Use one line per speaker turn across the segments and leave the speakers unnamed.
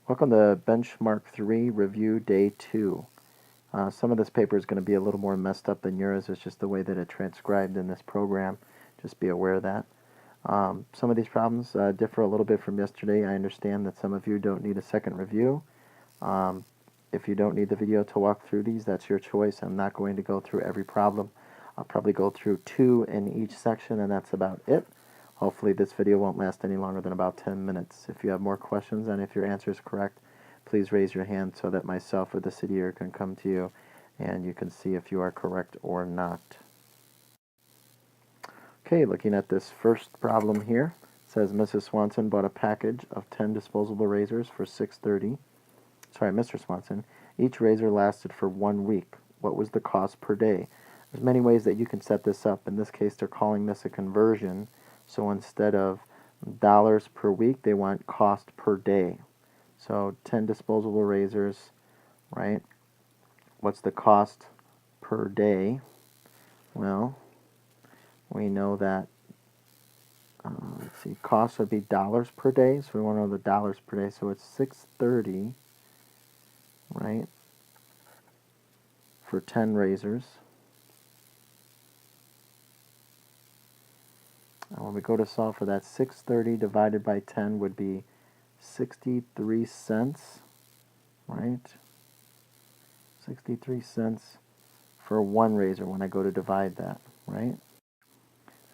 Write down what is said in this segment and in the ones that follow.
Welcome to Benchmark 3 Review Day 2. Some of this paper is going to be a little more messed up than yours. It's just the way that it's transcribed in this program. Just be aware of that. Some of these problems differ a little bit from yesterday. I understand that some of you don't need a second review. If you don't need the video to walk through these, that's your choice. I'm not going to go through every problem. I'll probably go through 2 in each section, and that's about it. Hopefully this video won't last any longer than about 10 minutes. If you have more questions and if your answer is correct, please raise your hand so that myself or the CDR can come to you and you can see if you are correct or not. Okay, looking at this first problem here, it says Mrs. Swanson bought a package of 10 disposable razors for $6.30. Sorry, Mr. Swanson. Each razor lasted for 1 week. What was the cost per day? There's many ways that you can set this up. In this case, they're calling this a conversion. So instead of dollars per week, they want cost per day. So 10 disposable razors, right? What's the cost per day? Well, we know that, let's see, cost would be dollars per day. So we want to know the dollars per day. So it's $6.30, right, for 10 razors. And when we go to solve for that, $6.30 divided by 10 would be 63 cents, right? 63 cents for 1 razor when I go to divide that, right?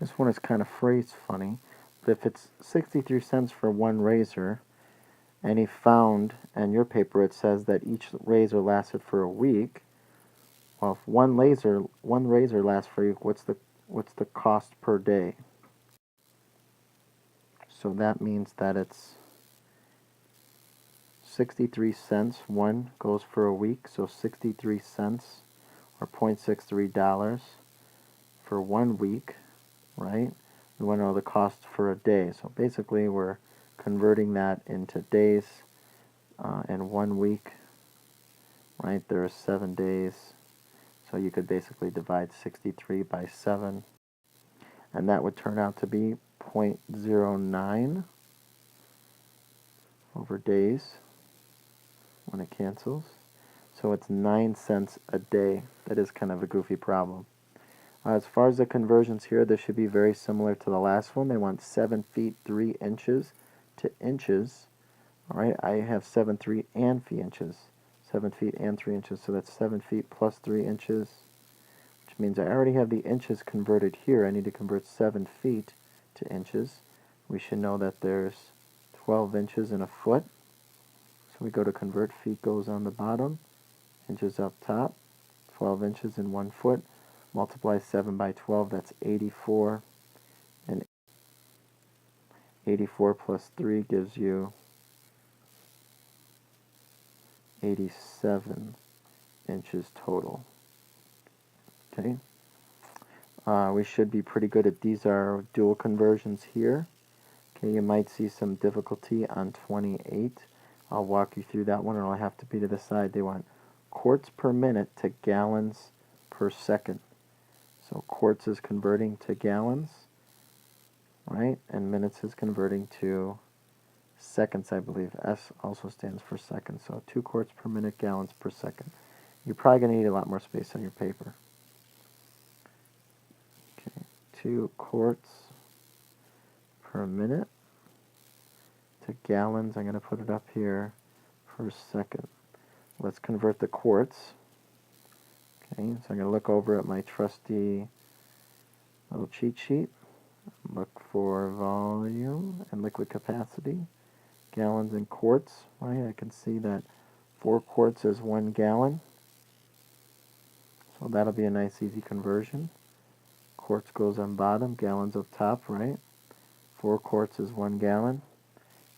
This one is kind of phrased funny, but if it's 63 cents for 1 razor, and he found, in your paper it says that each razor lasted for a week, well, if one razor lasts for a week, what's the cost per day? So that means that it's 63 cents. One goes for a week, so 63 cents or $0.63 for 1 week, right? We want to know the cost for a day. So basically we're converting that into days. In 1 week, right, there are 7 days. So you could basically divide 63 by 7. And that would turn out to be 0.09 over days when it cancels. So it's 9 cents a day. That is kind of a goofy problem. As far as the conversions here, this should be very similar to the last one. They want 7 feet 3 inches to inches. All right, I have 7 feet and 3 inches. 7 feet and 3 inches, so that's 7 feet plus 3 inches, which means I already have the inches converted here. I need to convert 7 feet to inches. We should know that there's 12 inches in a foot. So we go to convert, feet goes on the bottom, inches up top, 12 inches in 1 foot. Multiply 7 by 12, that's 84. And 84 plus 3 gives you 87 inches total. Okay. We should be pretty good at these are dual conversions here. Okay, you might see some difficulty on 28. I'll walk you through that one, and I'll have to be to the side. They want quarts per minute to gallons per second. So quarts is converting to gallons, right? And minutes is converting to seconds, I believe. S also stands for seconds. So 2 quarts per minute, gallons per second. You're probably going to need a lot more space on your paper. Okay, 2 quarts per minute to gallons. I'm going to put it up here per second. Let's convert the quarts. Okay, so I'm going to look over at my trusty little cheat sheet. Look for volume and liquid capacity. Gallons and quarts, right? I can see that 4 quarts is 1 gallon. So that'll be a nice easy conversion. Quarts goes on bottom, gallons up top, right? 4 quarts is 1 gallon.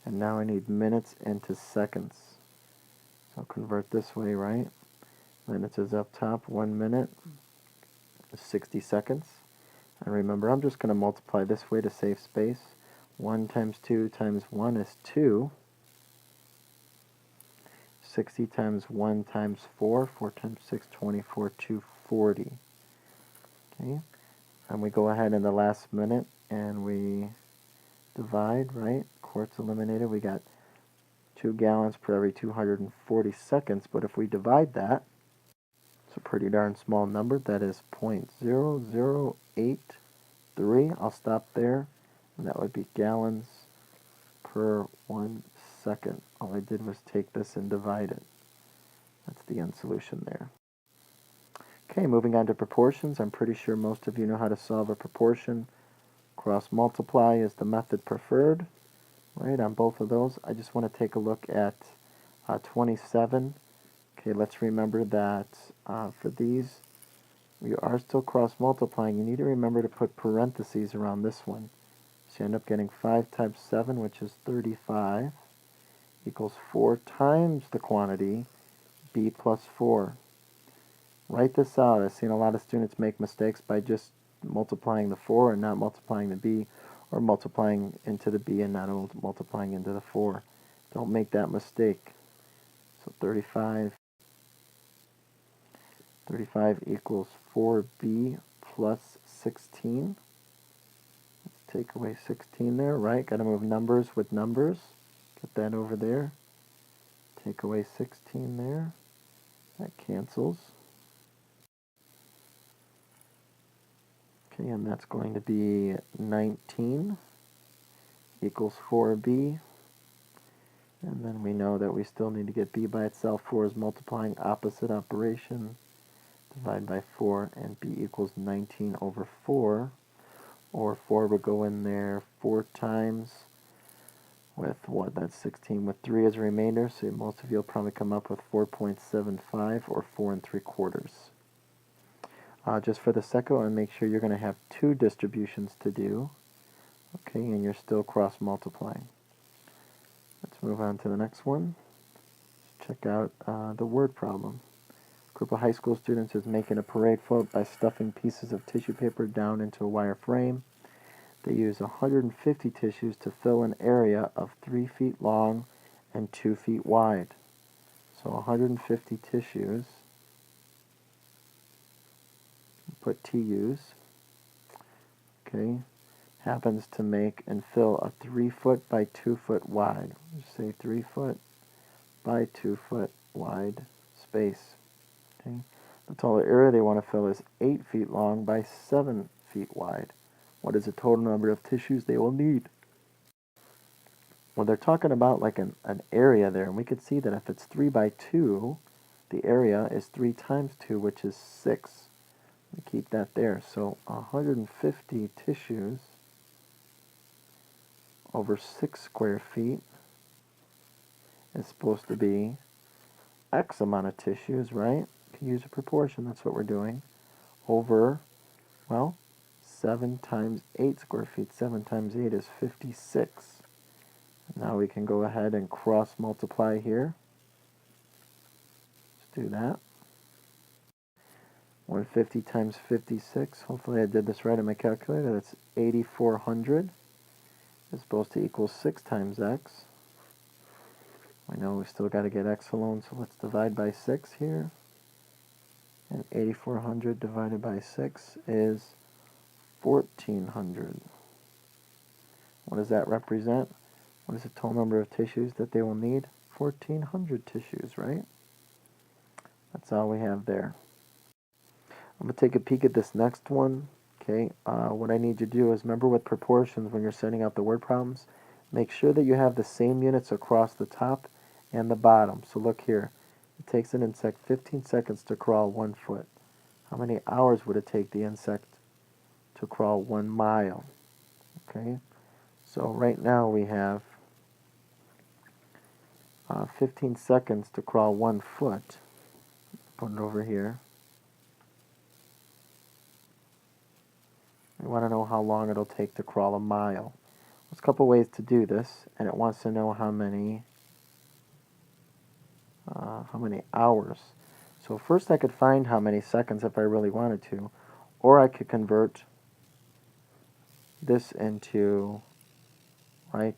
And now I need minutes into seconds. So convert this way, right? Minutes is up top, 1 minute is 60 seconds. And remember, I'm just going to multiply this way to save space. 1 times 2 times 1 is 2. 60 times 1 times 4. 4 times 6, 24, 240. Okay, and we go ahead in the last minute and we divide, right? Quarts eliminated. We got 2 gallons per every 240 seconds, but if we divide that, it's a pretty darn small number. That is 0.0083. I'll stop there, and that would be gallons per 1 second. All I did was take this and divide it. That's the end solution there. Okay, moving on to proportions. I'm pretty sure most of you know how to solve a proportion. Cross multiply is the method preferred, right, on both of those. I just want to take a look at 27. Okay, let's remember that for these, you are still cross multiplying. You need to remember to put parentheses around this one. So you end up getting 5 times 7, which is 35, equals 4 times the quantity, b plus 4. Write this out. I've seen a lot of students make mistakes by just multiplying the 4 and not multiplying the b, or multiplying into the b and not multiplying into the 4. Don't make that mistake. So 35 equals 4b plus 16. Let's take away 16 there, right? Got to move numbers with numbers. Get that over there. Take away 16 there. That cancels. Okay, and that's going to be 19 equals 4b. And then we know that we still need to get b by itself. 4 is multiplying, opposite operation. Divide by 4, and b equals 19 over 4. Or 4 would go in there 4 times with what? That's 16 with 3 as a remainder. So most of you will probably come up with 4.75 or 4 3/4. Just for the second one, make sure you're going to have 2 distributions to do. Okay, and you're still cross multiplying. Let's move on to the next one. Check out the word problem. A group of high school students is making a parade float by stuffing pieces of tissue paper down into a wire frame. They use 150 tissues to fill an area of 3 feet long and 2 feet wide. So 150 tissues. Put TUs. Okay. Happens to make and fill a 3 foot by 2 foot wide. Just say 3 foot by 2 foot wide space. Okay. The total area they want to fill is 8 feet long by 7 feet wide. What is the total number of tissues they will need? Well, they're talking about like an area there, and we could see that if it's 3 by 2, the area is 3 times 2, which is 6. We keep that there. So 150 tissues over 6 square feet is supposed to be X amount of tissues, right? You can use a proportion, that's what we're doing, over, well, 7 times 8 square feet. 7 times 8 is 56. Now we can go ahead and cross multiply here. Let's do that. 150 times 56. Hopefully I did this right on my calculator. That's 8,400. It's supposed to equal 6 times x. I know we still got to get x alone, so let's divide by 6 here. And 8,400 divided by 6 is 1,400. What does that represent? What is the total number of tissues that they will need? 1,400 tissues, right? That's all we have there. I'm going to take a peek at this next one. Okay, what I need you to do is remember with proportions when you're setting out the word problems, make sure that you have the same units across the top and the bottom. So look here. It takes an insect 15 seconds to crawl 1 foot. How many hours would it take the insect to crawl 1 mile? Okay, so right now we have 15 seconds to crawl 1 foot. Put it over here. We want to know how long it'll take to crawl a mile. There's a couple ways to do this, and it wants to know how many hours. So first I could find how many seconds if I really wanted to, or I could convert this into, right,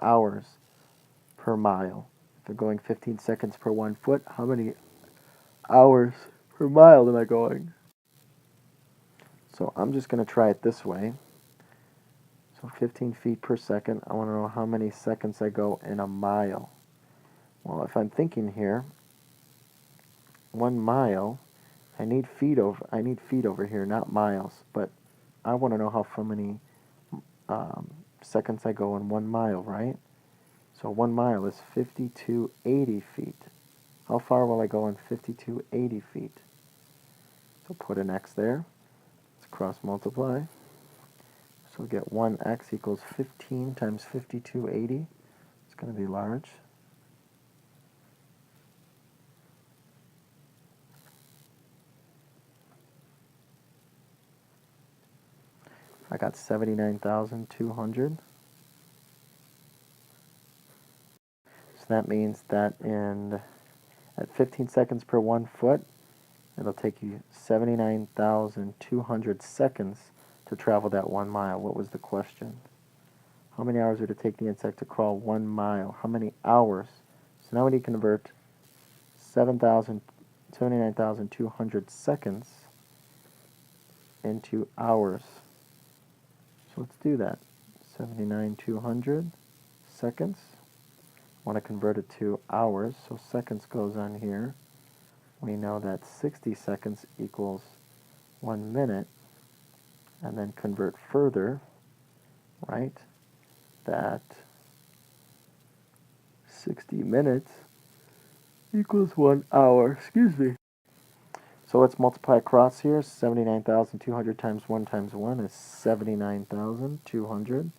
hours per mile. If I'm going 15 seconds per 1 foot, how many hours per mile am I going? So I'm just going to try it this way. So 15 feet per second. I want to know how many seconds I go in a mile. Well, if I'm thinking here, 1 mile, I need feet over here, not miles. But I want to know how many seconds I go in 1 mile, right? So 1 mile is 5280 feet. How far will I go in 5280 feet? So put an x there. Let's cross multiply. So we get 1x equals 15 times 5280. It's going to be large. I got 79,200. So that means that at 15 seconds per 1 foot, it'll take you 79,200 seconds to travel that 1 mile. What was the question? How many hours would it take the insect to crawl 1 mile? How many hours? So now we need to convert 79,200 seconds into hours. So let's do that. 79,200 seconds. I want to convert it to hours, so seconds goes on here. We know that 60 seconds equals 1 minute, and then convert further, right? That 60 minutes equals 1 hour, excuse me. So let's multiply across here. 79,200 times 1 is 79,200.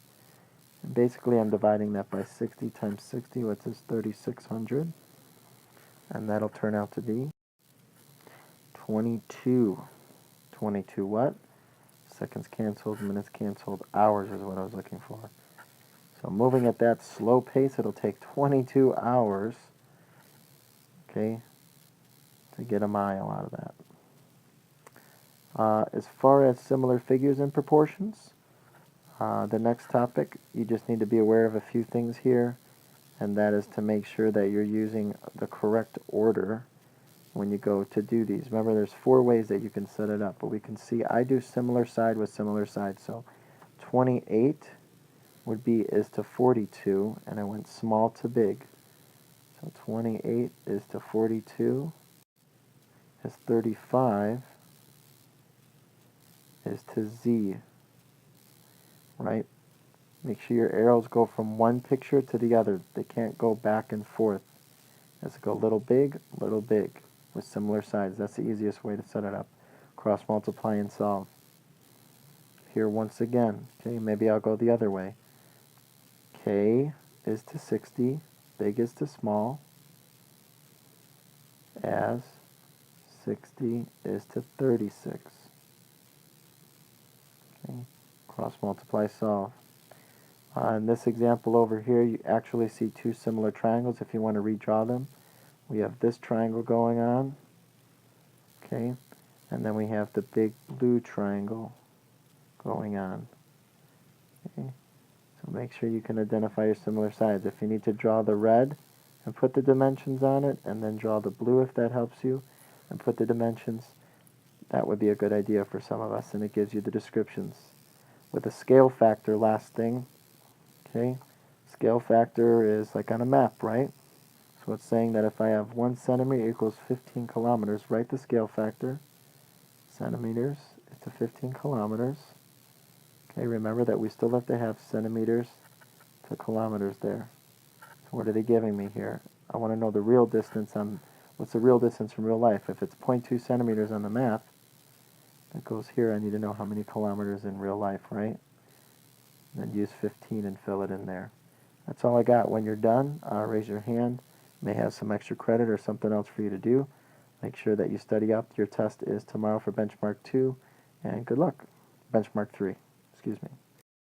And basically I'm dividing that by 60 times 60, which is 3,600. And that'll turn out to be 22. 22 what? Seconds canceled, minutes canceled, hours is what I was looking for. So moving at that slow pace, it'll take 22 hours, okay, to get a mile out of that. As far as similar figures and proportions, the next topic, you just need to be aware of a few things here, and that is to make sure that you're using the correct order when you go to do these. Remember, there's 4 ways that you can set it up, but we can see I do similar side with similar side. So 28 would be is to 42, and I went small to big. So 28 is to 42 is 35 is to z, right? Make sure your arrows go from one picture to the other. They can't go back and forth. As it go little big with similar sides. That's the easiest way to set it up. Cross multiply and solve. Here once again, okay, maybe I'll go the other way. K is to 60, big is to small, as 60 is to 36. Okay, cross multiply, solve. In this example over here, you actually see 2 similar triangles. If you want to redraw them, we have this triangle going on, okay, and then we have the big blue triangle going on. Okay, so make sure you can identify your similar sides. If you need to draw the red and put the dimensions on it, and then draw the blue if that helps you, and put the dimensions, that would be a good idea for some of us, and it gives you the descriptions. With a scale factor, last thing, okay, scale factor is like on a map, right? So it's saying that if I have 1 centimeter equals 15 kilometers, write the scale factor. Centimeters is to 15 kilometers. Okay, remember that we still have to have centimeters to kilometers there. So what are they giving me here? I want to know the real distance on, what's the real distance from real life? If it's 0.2 centimeters on the map, that goes here, I need to know how many kilometers in real life, right? And then use 15 and fill it in there. That's all I got. When you're done, raise your hand. You may have some extra credit or something else for you to do. Make sure that you study up. Your test is tomorrow for benchmark 2, and good luck. Benchmark 3, excuse me.